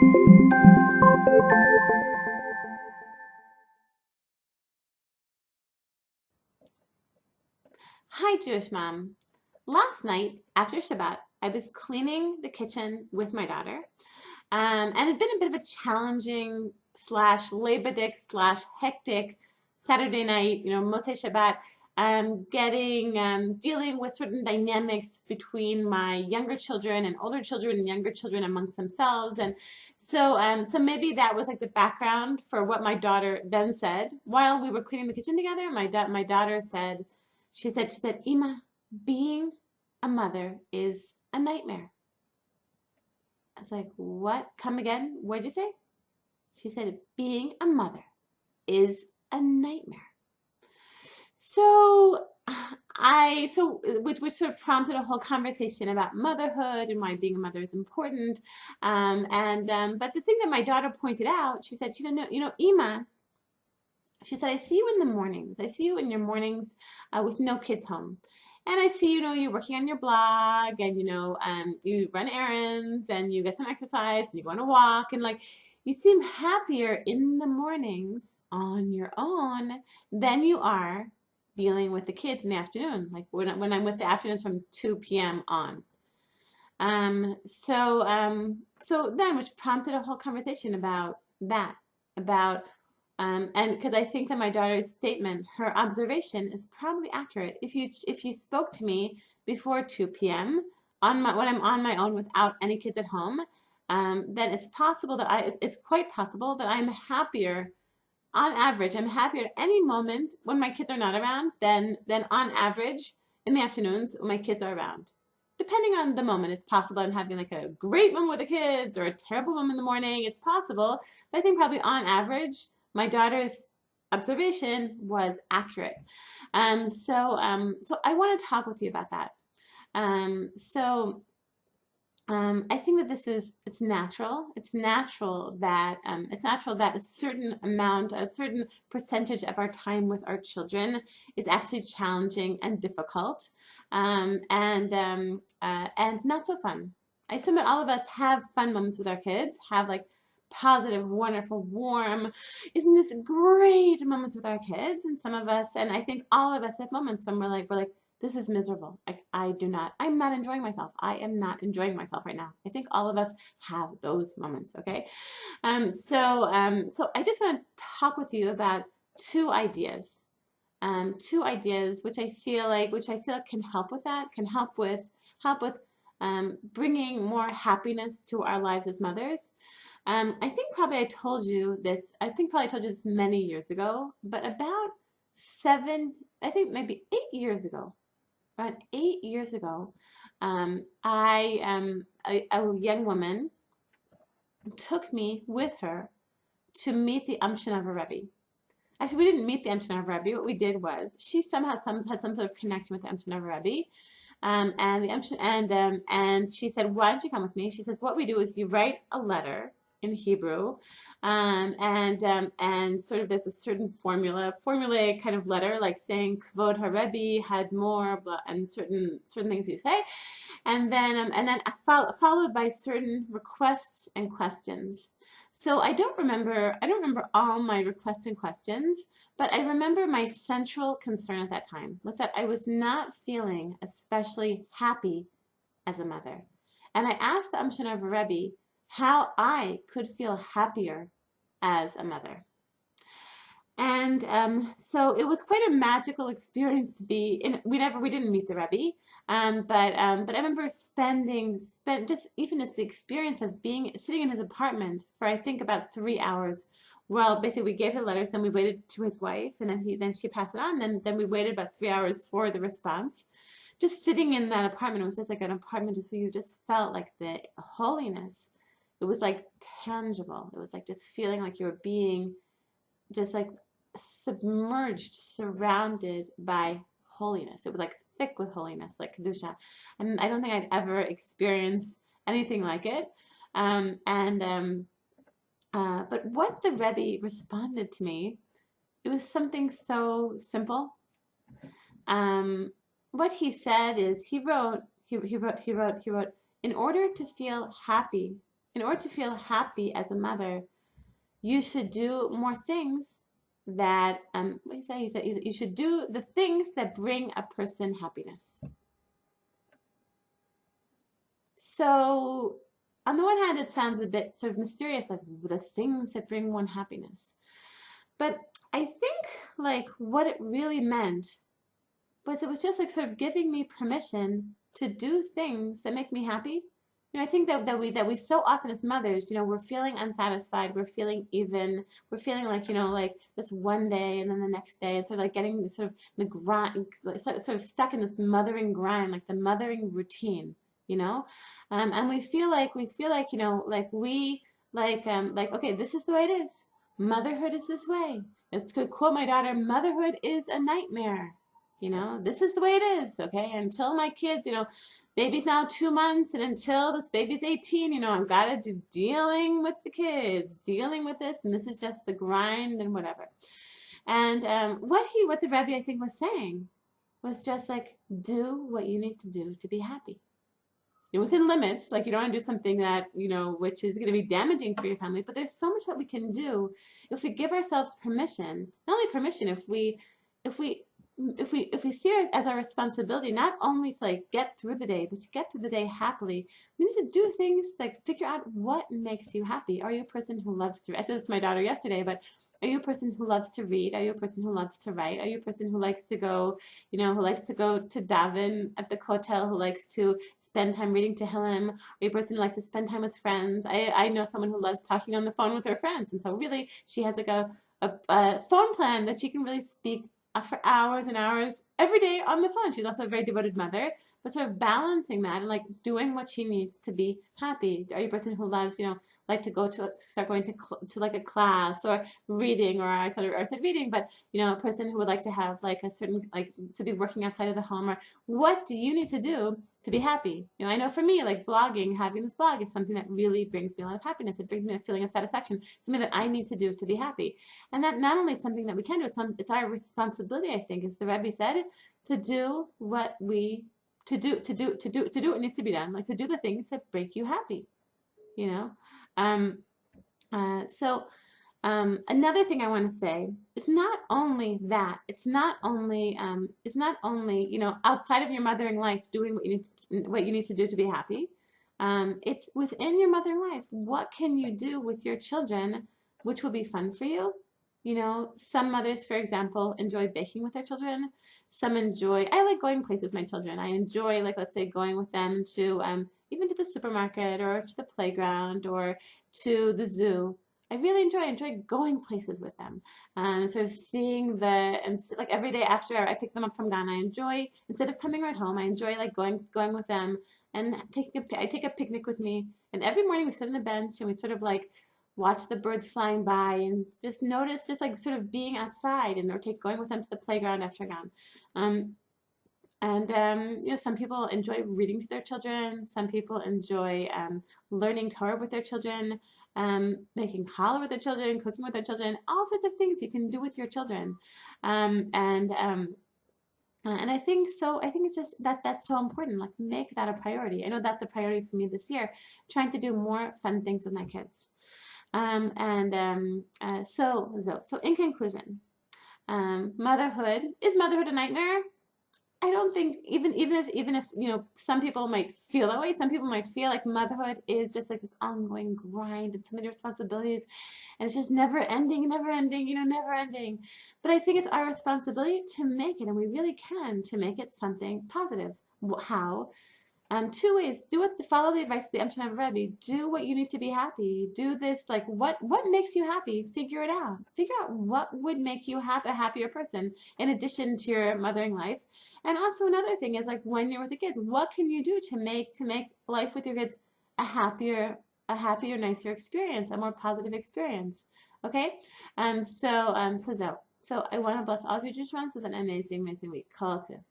Hi, Jewish Mom. Last night after Shabbat, I was cleaning the kitchen with my daughter, and it'd been a bit of a challenging slash Labadic slash hectic Saturday night, Motzei Shabbat, dealing with certain dynamics between my younger children and older children and younger children amongst themselves. And so maybe that was like the background for what my daughter then said while we were cleaning the kitchen together. My daughter said, she said, Ima, being a mother is a nightmare. I was like, what? Come again? What'd you say? She said, being a mother is a nightmare. So which sort of prompted a whole conversation about motherhood and why being a mother is important. But the thing that my daughter pointed out, she said, Ima, she said, I see you in the mornings. I see you in your mornings with no kids home. And I see, you're working on your blog and, you run errands and you get some exercise and you go on a walk and like, you seem happier in the mornings on your own than you are dealing with the kids in the afternoon. Like when I'm with the afternoons from 2 p.m. on. So then, which prompted a whole conversation about that, about and because I think that my daughter's statement, her observation, is probably accurate. If you spoke to me before 2 p.m. When I'm on my own without any kids at home, then it's quite possible that I'm happier. On average, I'm happier at any moment when my kids are not around than on average in the afternoons when my kids are around. Depending on the moment, it's possible I'm having like a great moment with the kids or a terrible moment in the morning. It's possible, but I think probably on average, my daughter's observation was accurate. So I want to talk with you about that. Um, so I think that it's natural. It's natural that a certain percentage of our time with our children is actually challenging and difficult, and not so fun. I assume that all of us have fun moments with our kids, have like positive, wonderful, warm, isn't this great moments with our kids, and some of us, and I think all of us have moments when we're like this is miserable. I'm not enjoying myself. I am not enjoying myself right now. I think all of us have those moments, okay? So I just want to talk with you about two ideas which I feel can help with that, can help with bringing more happiness to our lives as mothers. I think probably I told you this. I think probably I told you this many years ago, but about I think maybe 8 years ago, about 8 years ago, a young woman took me with her to meet the Amshinover Rebbe. Actually, we didn't meet the Amshinover Rebbe. What we did was she somehow had some sort of connection with the Amshinover Rebbe, and she said, "Why don't you come with me?" She says, "What we do is you write a letter in Hebrew, and sort of there's a certain formulaic kind of letter, like saying Kvod HaRebbe had more, blah, and certain things you say, and then followed by certain requests and questions." So I don't remember all my requests and questions, but I remember my central concern at that time was that I was not feeling especially happy as a mother. And I asked the Amshinover Rebbe how I could feel happier as a mother. And so it was quite a magical experience to be in. We didn't meet the Rebbe, but I remember spent just even as the experience of sitting in his apartment for I think about 3 hours. Well, basically we gave the letters, then we waited to his wife, and then she passed it on. Then we waited about 3 hours for the response. Just sitting in that apartment, it was just like an apartment just where you just felt like the holiness. It was like tangible. It was like just feeling like you were being just like submerged, surrounded by holiness. It was like thick with holiness, like Kedusha. And I don't think I'd ever experienced anything like it. But what the Rebbe responded to me, it was something so simple. What he said is he wrote, in order to feel happy, in order to feel happy as a mother, you should do more things that, what do you say? He said you should do the things that bring a person happiness. So on the one hand, it sounds a bit sort of mysterious, like the things that bring one happiness. But I think like what it really meant was it was just like sort of giving me permission to do things that make me happy. I think that we so often as mothers, we're feeling unsatisfied, we're feeling like, like this one day and then the next day, and sort of like getting sort of the grind, sort of stuck in this mothering grind, like the mothering routine, and we feel like, okay, this is the way it is. Motherhood is this way. It's to quote my daughter, motherhood is a nightmare. This is the way it is, okay? Until my kids, baby's now 2 months, and until this baby's 18, I've got to do dealing with the kids, dealing with this, and this is just the grind and whatever. And what the Rebbe, I think, was saying was just like, do what you need to do to be happy. Within limits, like you don't want to do something that, which is going to be damaging for your family, but there's so much that we can do if we give ourselves permission, not only permission, if we see it as our responsibility, not only to like get through the day, but to get through the day happily, we need to do things like figure out what makes you happy. Are you a person who loves to, I said this to my daughter yesterday, but are you a person who loves to read? Are you a person who loves to write? Are you a person who likes to go, who likes to go to daven at the kotel, who likes to spend time reading Tehillim? Are you a person who likes to spend time with friends? I know someone who loves talking on the phone with her friends, and so really she has like a phone plan that she can really speak for hours and hours every day on the phone. She's also a very devoted mother, but sort of balancing that and like doing what she needs to be happy. Are you a person who loves, like to start going to like a class or reading, or I said reading, but a person who would like to have like a certain, like to be working outside of the home, or what do you need to do to be happy? I know for me, like blogging, having this blog is something that really brings me a lot of happiness. It brings me a feeling of satisfaction, something that I need to do to be happy. And that not only is something that we can do, it's our responsibility, I think, as the Rebbe said, to do what we to do what needs to be done, like to do the things that break you happy. Another thing I want to say is not only that, it's not only outside of your mothering life doing what you need to do to be happy. It's within your mothering life. What can you do with your children which will be fun for you? Some mothers, for example, enjoy baking with their children. I like going places with my children. I enjoy, like, let's say, going with them to even to the supermarket or to the playground or to the zoo. I really enjoy going places with them, sort of seeing like every day after I pick them up from Ghana, I enjoy, instead of coming right home, I enjoy like going with them and I take a picnic with me, and every morning we sit on a bench and we sort of like watch the birds flying by and just notice, just like sort of being outside, and or going with them to the playground after Ghana. Some people enjoy reading to their children. Some people enjoy learning Torah with their children, making challah with their children, cooking with their children, all sorts of things you can do with your children. And I think so. I think it's just that's so important. Like, make that a priority. I know that's a priority for me this year, trying to do more fun things with my kids. So in conclusion, motherhood, is motherhood a nightmare? I don't think, even if some people might feel that way. Some people might feel like motherhood is just like this ongoing grind and so many responsibilities, and it's just never ending. But I think it's our responsibility to make it, and we really can, to make it something positive. How? 2 ways. Follow the advice of the Amshinover Rebbe. Do what you need to be happy. Do this, like, what makes you happy? Figure it out. Figure out what would make you a happier person in addition to your mothering life. And also another thing is, like, when you're with the kids, what can you do to make life with your kids a happier, nicer experience, a more positive experience? Okay? So I want to bless all of you JewishMOMs with an amazing, amazing week. Kol Tov.